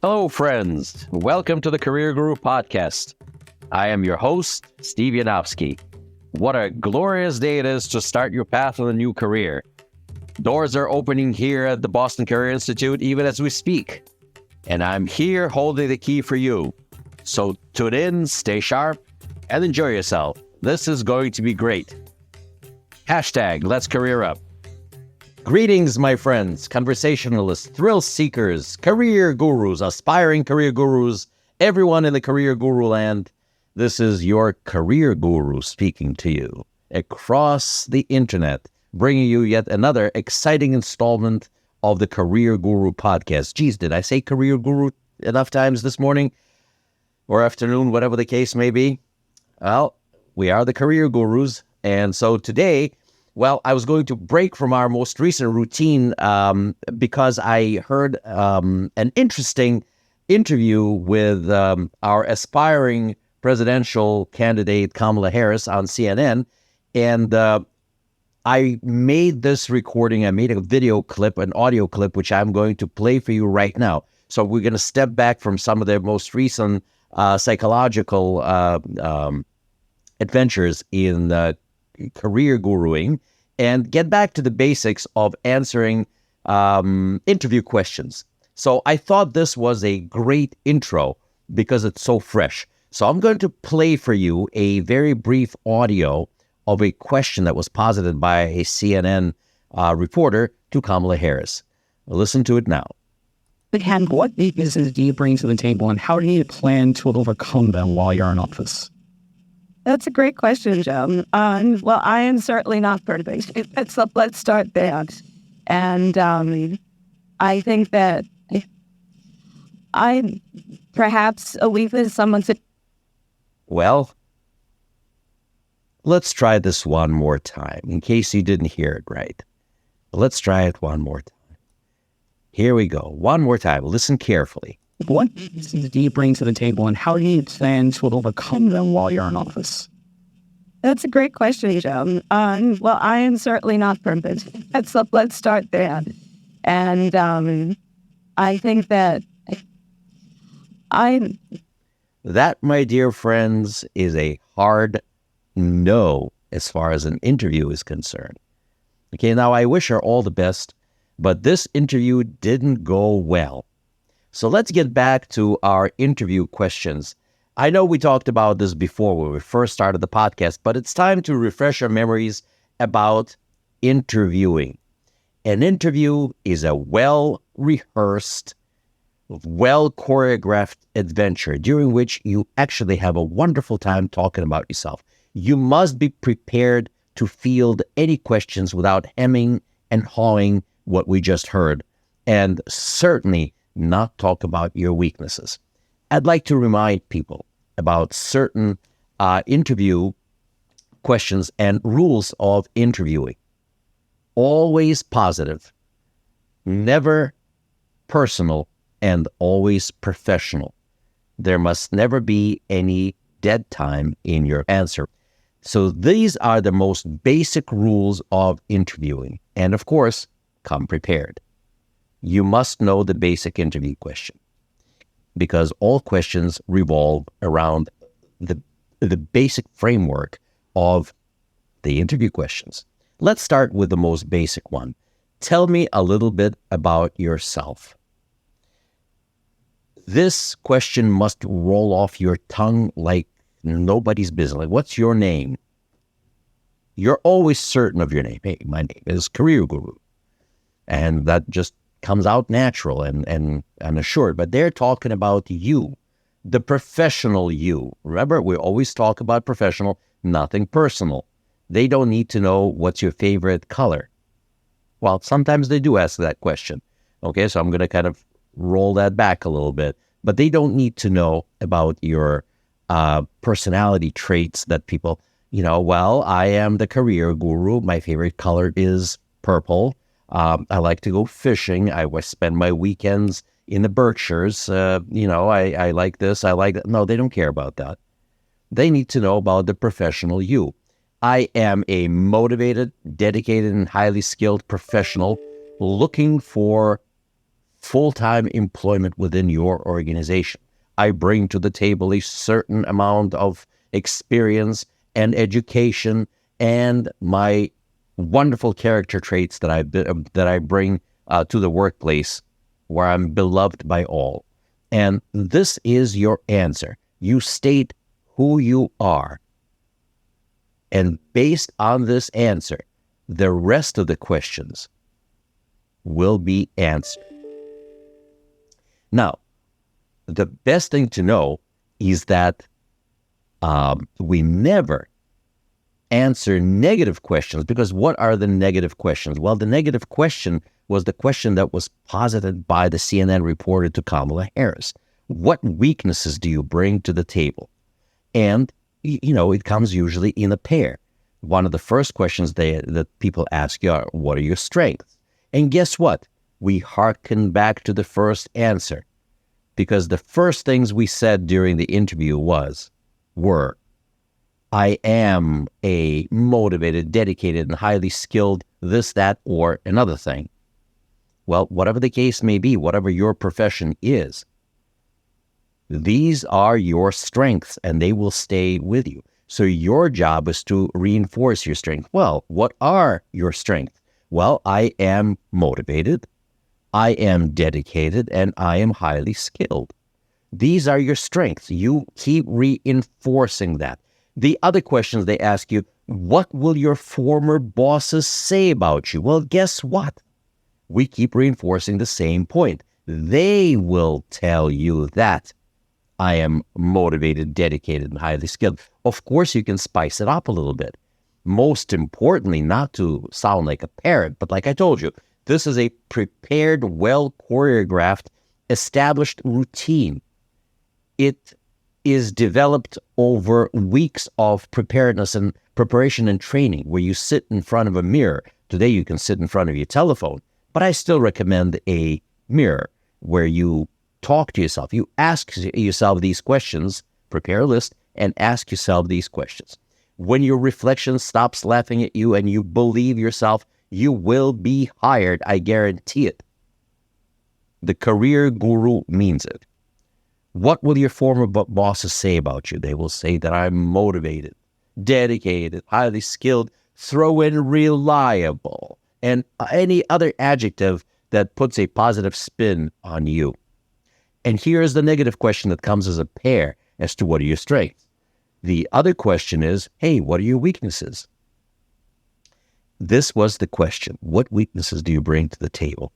Hello, friends. Welcome to the Career Guru Podcast. I am your host, Steve Yanovsky. What a glorious day it is to start your path on a new career. Doors are opening here at the Boston Career Institute even as we speak. And I'm here holding the key for you. So tune in, stay sharp, and enjoy yourself. This is going to be great. Hashtag Let's Career Up. Greetings, my friends, conversationalists, thrill seekers, career gurus, aspiring career gurus, everyone in the career guru land. This is your career guru speaking to you across the internet, bringing you yet another exciting installment of the Career Guru Podcast. Geez, did I say career guru enough times this morning or afternoon, whatever the case may be? Well, we are the career gurus. And so today, I was going to break from our most recent routine because I heard an interesting interview with our aspiring presidential candidate, Kamala Harris, on CNN. And I made this recording. I made a video clip, an audio clip, which I'm going to play for you right now. So we're going to step back from some of their most recent psychological adventures in career guruing and get back to the basics of answering interview questions. So I thought this was a great intro because it's so fresh. So I'm going to play for you a very brief audio of a question that was posited by a CNN reporter to Kamala Harris. Listen to it now. And what weaknesses do you bring to the table, and how do you plan to overcome them while you're in office? That's a great question, Joe. I am certainly not perfect. So let's start there. And I think that I'm perhaps a weakness someone said. Well, let's try this one more time, in case you didn't hear it right. Let's try it one more time. Here we go. One more time. Listen carefully. What weaknesses do you bring to the table, and how do you plan to overcome them while you're in office? That's a great question, Joe. I am certainly not perfect. So let's start there. And I think that That, my dear friends, is a hard no as far as an interview is concerned. Okay, now I wish her all the best, but this interview didn't go well. So let's get back to our interview questions. I know we talked about this before when we first started the podcast, but it's time to refresh our memories about interviewing. An interview is a well-rehearsed, well-choreographed adventure during which you actually have a wonderful time talking about yourself. You must be prepared to field any questions without hemming and hawing what we just heard, and certainly not talk about your weaknesses. I'd like to remind people about certain interview questions and rules of interviewing. Always positive, never personal, and always professional. There must never be any dead time in your answer. So these are the most basic rules of interviewing. And of course, come prepared. You must know the basic interview question because all questions revolve around the basic framework of the interview questions. Let's start with the most basic one. Tell me a little bit about yourself. This question must roll off your tongue like nobody's business. Like, what's your name? You're always certain of your name. Hey, my name is Career Guru. And that just comes out natural and assured. But they're talking about you, the professional you. Remember, we always talk about professional, nothing personal. They don't need to know what's your favorite color. Well, sometimes they do ask that question. Okay, so I'm going to kind of roll that back a little bit. But they don't need to know about your personality traits that people, I am the career guru. My favorite color is purple. I like to go fishing. I spend my weekends in the Berkshires. I like this. I like that. No, they don't care about that. They need to know about the professional you. I am a motivated, dedicated, and highly skilled professional looking for full-time employment within your organization. I bring to the table a certain amount of experience and education and my wonderful character traits that I bring to the workplace where I'm beloved by all. And this is your answer. You state who you are. And based on this answer, the rest of the questions will be answered. Now, the best thing to know is that we never answer negative questions, because what are the negative questions? Well, the negative question was the question that was posited by the CNN reporter to Kamala Harris. What weaknesses do you bring to the table? And, it comes usually in a pair. One of the first questions that people ask you are, what are your strengths? And guess what? We hearken back to the first answer, because the first things we said during the interview were, I am a motivated, dedicated, and highly skilled this, that, or another thing. Well, whatever the case may be, whatever your profession is, these are your strengths and they will stay with you. So your job is to reinforce your strength. Well, what are your strengths? Well, I am motivated, I am dedicated, and I am highly skilled. These are your strengths. You keep reinforcing that. The other questions they ask you, what will your former bosses say about you? Well, guess what? We keep reinforcing the same point. They will tell you that I am motivated, dedicated, and highly skilled. Of course, you can spice it up a little bit. Most importantly, not to sound like a parrot, but like I told you, this is a prepared, well-choreographed, established routine. It is developed over weeks of preparedness and preparation and training, where you sit in front of a mirror. Today, you can sit in front of your telephone, but I still recommend a mirror where you talk to yourself. You ask yourself these questions, prepare a list, and ask yourself these questions. When your reflection stops laughing at you and you believe yourself, you will be hired. I guarantee it. The career guru means it. What will your former bosses say about you? They will say that I'm motivated, dedicated, highly skilled, throw in reliable, and any other adjective that puts a positive spin on you. And here's the negative question that comes as a pair as to what are your strengths. The other question is, hey, what are your weaknesses? This was the question. What weaknesses do you bring to the table?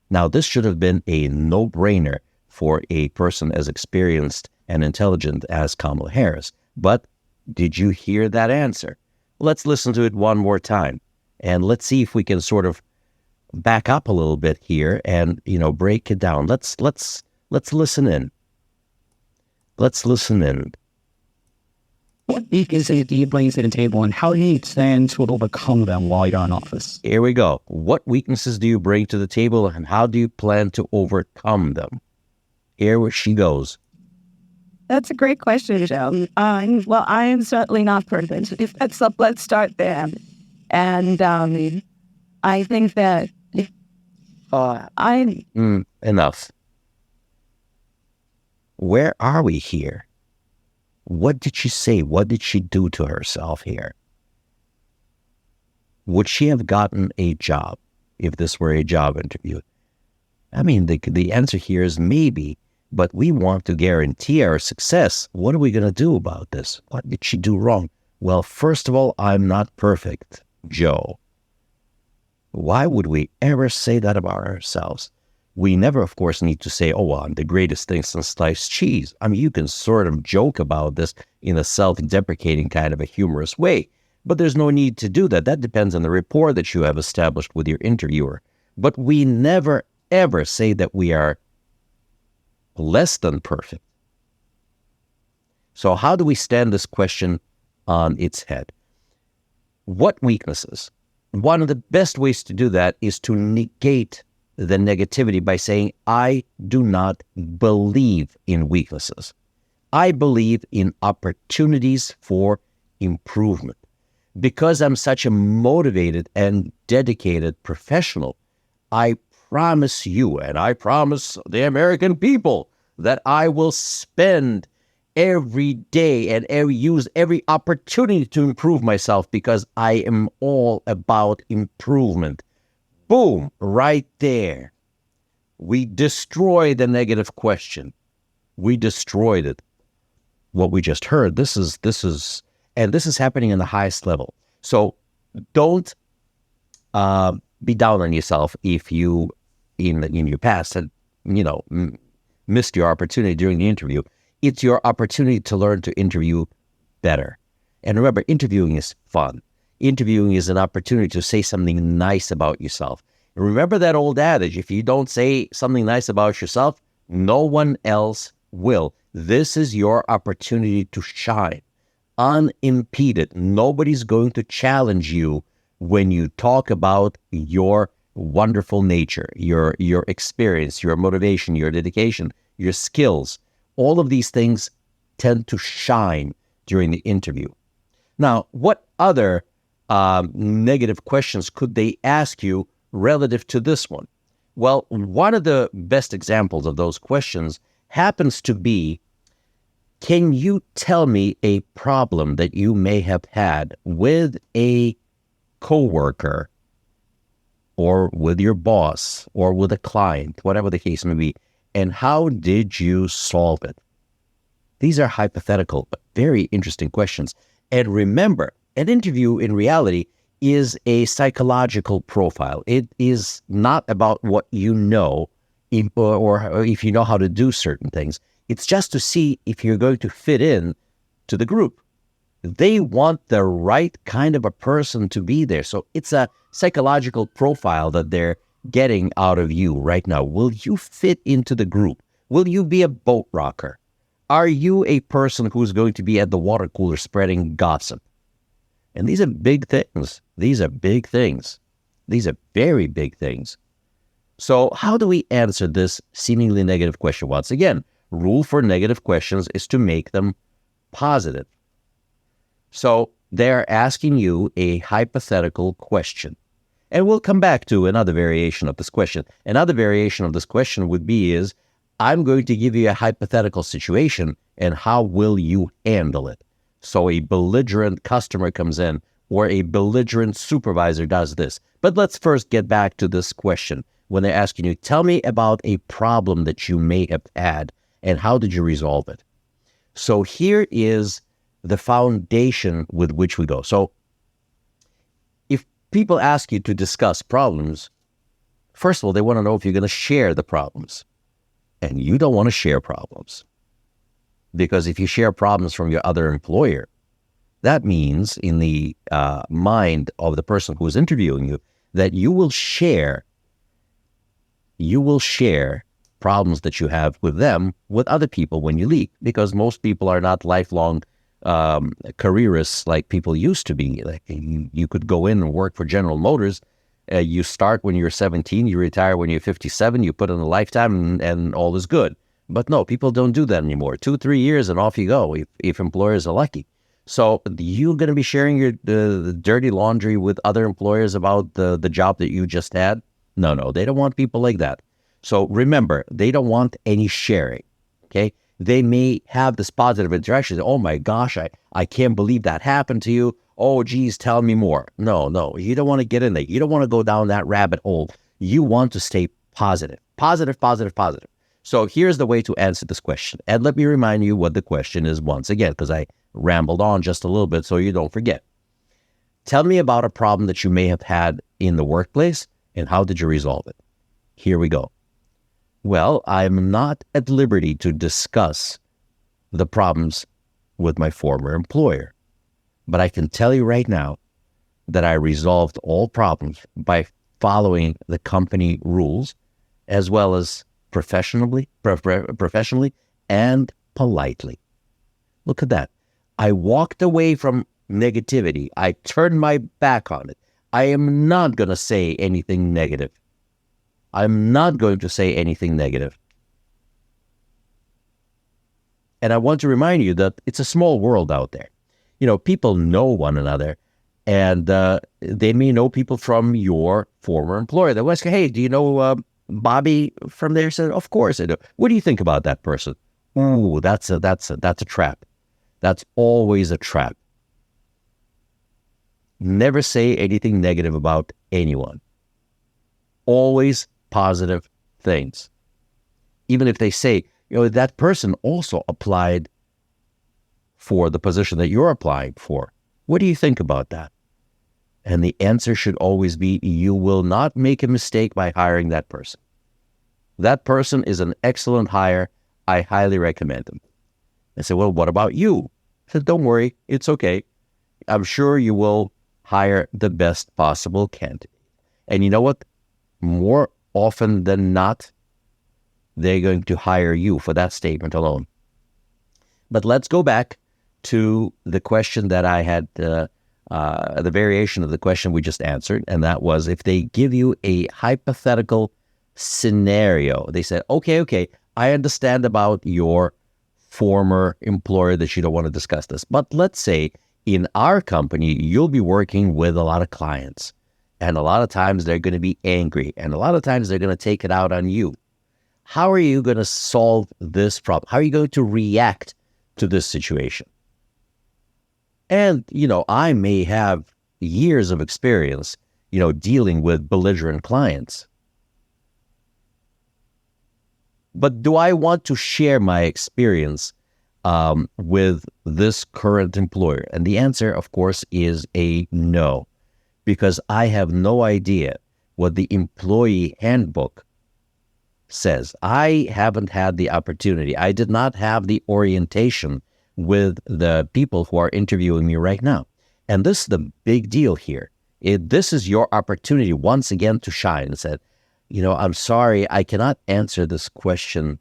Now, this should have been a no-brainer for a person as experienced and intelligent as Kamala Harris. But did you hear that answer? Let's listen to it one more time. And let's see if we can sort of back up a little bit here and, break it down. Let's listen in. Let's listen in. What weaknesses do you bring to the table, and how do you plan to overcome them while you're in office? Here we go. What weaknesses do you bring to the table, and how do you plan to overcome them? Here she goes. That's a great question, Joe. Well, I am certainly not perfect. So let's start there. And I think that Enough. Where are we here? What did she say? What did she do to herself here? Would she have gotten a job if this were a job interview? I mean, the answer here is maybe, but we want to guarantee our success. What are we going to do about this? What did she do wrong? Well, first of all, I'm not perfect, Joe. Why would we ever say that about ourselves? We never, of course, need to say, oh, well, I'm the greatest thing since sliced cheese. I mean, you can sort of joke about this in a self-deprecating kind of a humorous way, but there's no need to do that. That depends on the rapport that you have established with your interviewer. But we never, ever say that we are less than perfect. So how do we stand this question on its head? What weaknesses? One of the best ways to do that is to negate the negativity by saying, I do not believe in weaknesses. I believe in opportunities for improvement. Because I'm such a motivated and dedicated professional, I promise you, and I promise the American people, that I will spend every day and use every opportunity to improve myself because I am all about improvement. Boom, right there. We destroy the negative question. We destroyed it. What we just heard, this is happening in the highest level. So don't be down on yourself if you, in your past, had, missed your opportunity during the interview. It's your opportunity to learn to interview better. And remember, interviewing is fun. Interviewing is an opportunity to say something nice about yourself. And remember that old adage, if you don't say something nice about yourself, no one else will. This is your opportunity to shine, unimpeded. Nobody's going to challenge you when you talk about your wonderful nature, your experience, your motivation, your dedication, your skills. All of these things tend to shine during the interview. Now, what other negative questions could they ask you relative to this one? Well, one of the best examples of those questions happens to be, can you tell me a problem that you may have had with a coworker or with your boss or with a client, whatever the case may be, and how did you solve it? These are hypothetical, but very interesting questions. And remember, an interview in reality is a psychological profile. It is not about what you know or if you know how to do certain things. It's just to see if you're going to fit in to the group. They want the right kind of a person to be there. So it's a psychological profile that they're getting out of you right now. Will you fit into the group? Will you be a boat rocker? Are you a person who's going to be at the water cooler spreading gossip? And these are big things. These are big things. These are very big things. So how do we answer this seemingly negative question? Once again, rule for negative questions is to make them positive. So they're asking you a hypothetical question. And we'll come back to another variation of this question. Another variation of this question would be is, I'm going to give you a hypothetical situation, and how will you handle it? So a belligerent customer comes in, or a belligerent supervisor does this. But let's first get back to this question. When they're asking you, tell me about a problem that you may have had, and how did you resolve it? So here is the foundation with which we go. So if people ask you to discuss problems, first of all, they want to know if you're going to share the problems. And you don't want to share problems. Because if you share problems from your other employer, that means in the mind of the person who is interviewing you, that you will share problems that you have with them with other people when you leave. Because most people are not lifelong careerists like people used to be. Like you could go in and work for General Motors. You start when you're 17, you retire when you're 57, you put in a lifetime and all is good. But no, people don't do that anymore. 2-3 years and off you go if employers are lucky. So you're going to be sharing your the dirty laundry with other employers about the job that you just had? No, they don't want people like that. So remember, they don't want any sharing, okay? They may have this positive interaction. Oh my gosh, I can't believe that happened to you. Oh, geez, tell me more. No, you don't want to get in there. You don't want to go down that rabbit hole. You want to stay positive. Positive. So here's the way to answer this question. And let me remind you what the question is once again, because I rambled on just a little bit so you don't forget. Tell me about a problem that you may have had in the workplace and how did you resolve it? Here we go. Well, I'm not at liberty to discuss the problems with my former employer. But I can tell you right now that I resolved all problems by following the company rules, as well as professionally and politely. Look at that. I walked away from negativity. I turned my back on it. I am not going to say anything negative. And I want to remind you that it's a small world out there. You know, people know one another, and they may know people from your former employer. They'll ask, hey, do you know Bobby from there said, of course I do. What do you think about that person? Ooh, that's a trap. That's always a trap. Never say anything negative about anyone. Always positive things. Even if they say, that person also applied for the position that you're applying for. What do you think about that? And the answer should always be, you will not make a mistake by hiring that person. That person is an excellent hire. I highly recommend him. I said, well, what about you? I said, don't worry, it's okay. I'm sure you will hire the best possible candidate. And you know what? More often than not, they're going to hire you for that statement alone. But let's go back to the question that I had, the variation of the question we just answered, and that was, if they give you a hypothetical scenario, they said, okay, I understand about your former employer that you don't want to discuss this, but let's say in our company, you'll be working with a lot of clients, and a lot of times they're going to be angry, and a lot of times they're going to take it out on you. How are you going to solve this problem? How are you going to react to this situation? And, I may have years of experience, dealing with belligerent clients. But do I want to share my experience with this current employer? And the answer, of course, is a no, because I have no idea what the employee handbook says. I haven't had the opportunity. I did not have the orientation with the people who are interviewing me right now. And this is the big deal here. This is your opportunity once again to shine and said, I'm sorry, I cannot answer this question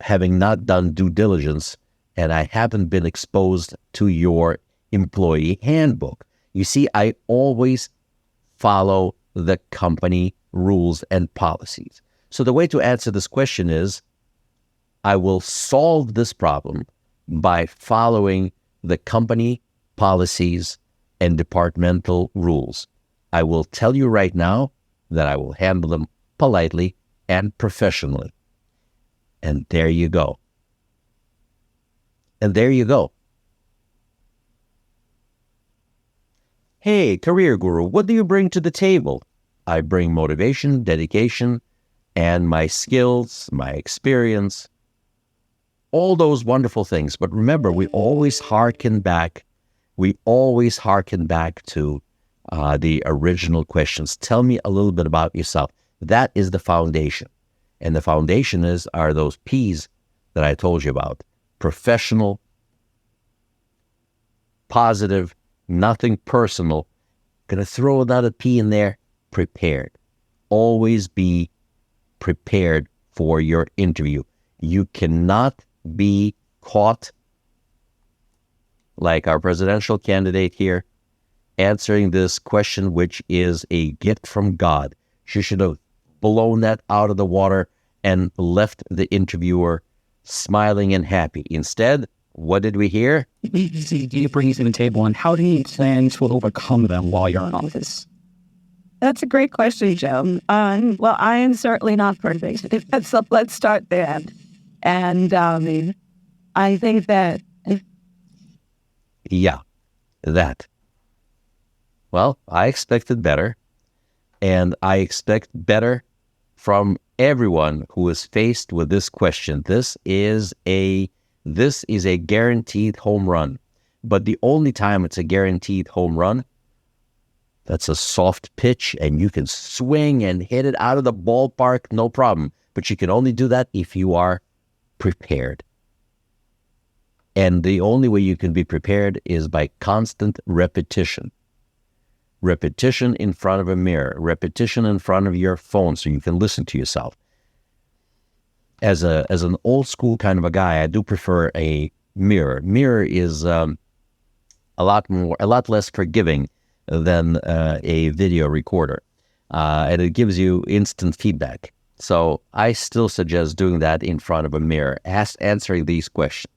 having not done due diligence, and I haven't been exposed to your employee handbook. You see, I always follow the company rules and policies. So the way to answer this question is, I will solve this problem by following the company policies and departmental rules. I will tell you right now that I will handle them politely and professionally. And there you go. And there you go. Hey, career guru, what do you bring to the table? I bring motivation, dedication, and my skills, my experience, all those wonderful things. But remember, we always hearken back to the original questions. Tell me a little bit about yourself. That is the foundation. And the foundation are those P's that I told you about. Professional, positive, nothing personal. Gonna throw another P in there. Prepared. Always be prepared for your interview. You cannot be caught like our presidential candidate here answering this question, which is a gift from God. She should have blown that out of the water and left the interviewer smiling and happy. Instead, what did we hear? Do you bring to the table, and how do you plan to overcome them while you're in office? That's a great question, Joe. Well, I am certainly not perfect. So let's start there. And I think that... Yeah, that. Well, I expected better, and I expect better from everyone who is faced with this question. This is a guaranteed home run. But the only time it's a guaranteed home run, that's a soft pitch, and you can swing and hit it out of the ballpark, no problem. But you can only do that if you are prepared. And the only way you can be prepared is by constant repetition. Repetition in front of a mirror, repetition in front of your phone so you can listen to yourself. As an old school kind of a guy, I do prefer a mirror. Mirror is a lot less forgiving than a video recorder, and it gives you instant feedback. So I still suggest doing that in front of a mirror, answering these questions.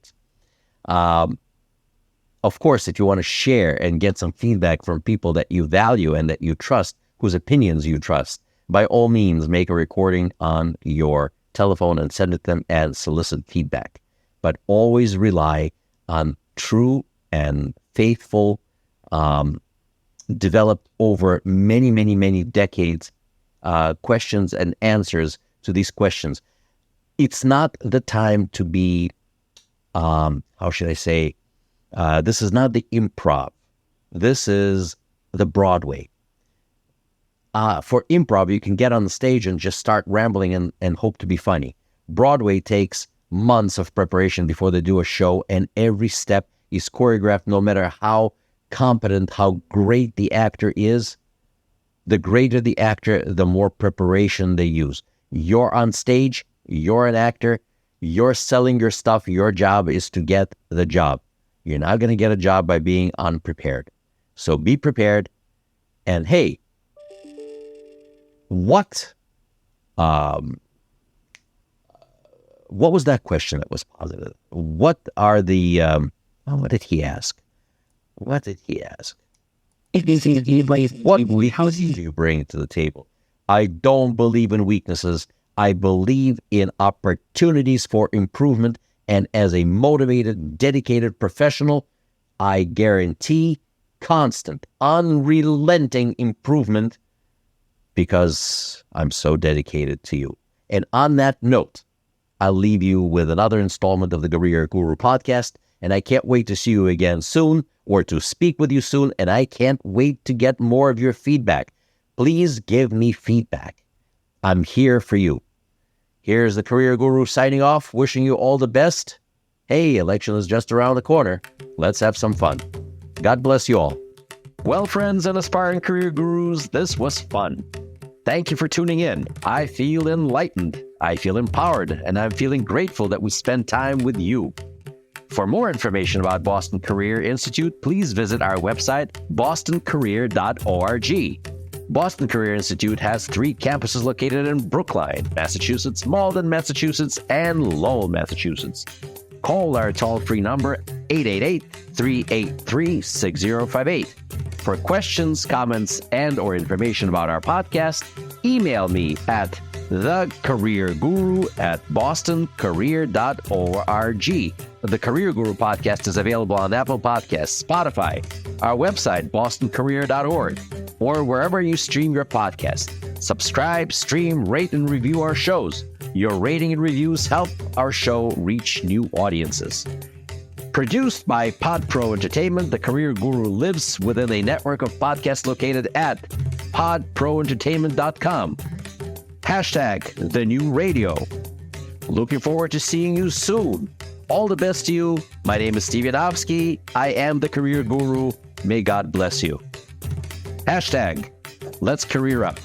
Of course, if you want to share and get some feedback from people that you value and that you trust, whose opinions you trust, by all means, make a recording on your telephone and send it to them and solicit feedback. But always rely on true and faithful, developed over many, many, many decades, questions and answers to these questions. It's not the time to be, how should I say, this is not the improv. This is the Broadway. For improv, you can get on the stage and just start rambling and hope to be funny. Broadway takes months of preparation before they do a show, and every step is choreographed. No matter how competent, how great the actor is, the greater the actor, the more preparation they use. You're on stage, you're an actor, you're selling your stuff. Your job is to get the job. You're not going to get a job by being unprepared. So be prepared. And hey, what was that question that was positive? What are the, what did he ask? What did he ask? What weaknesses do you bring to the table? I don't believe in weaknesses. I believe in opportunities for improvement. And as a motivated, dedicated professional, I guarantee constant, unrelenting improvement because I'm so dedicated to you. And on that note, I'll leave you with another installment of the Career Guru podcast. And I can't wait to see you again soon or to speak with you soon. And I can't wait to get more of your feedback. Please give me feedback. I'm here for you. Here's the Career Guru signing off, wishing you all the best. Hey, election is just around the corner. Let's have some fun. God bless you all. Well, friends and aspiring career gurus, this was fun. Thank you for tuning in. I feel enlightened. I feel empowered, and I'm feeling grateful that we spend time with you. For more information about Boston Career Institute, please visit our website, bostoncareer.org. Boston Career Institute has 3 campuses located in Brookline, Massachusetts, Malden, Massachusetts, and Lowell, Massachusetts. Call our toll-free number, 888-383-6058. For questions, comments, and or information about our podcast, email me at thecareerguru@bostoncareer.org. The Career Guru podcast is available on Apple Podcasts, Spotify, our website, bostoncareer.org, or wherever you stream your podcast. Subscribe, stream, rate, and review our shows. Your rating and reviews help our show reach new audiences. Produced by PodPro Entertainment, the Career Guru lives within a network of podcasts located at podproentertainment.com. # the new radio. Looking forward to seeing you soon. All the best to you. My name is Steve Yanovsky. I am the Career Guru. May God bless you. # let's career up.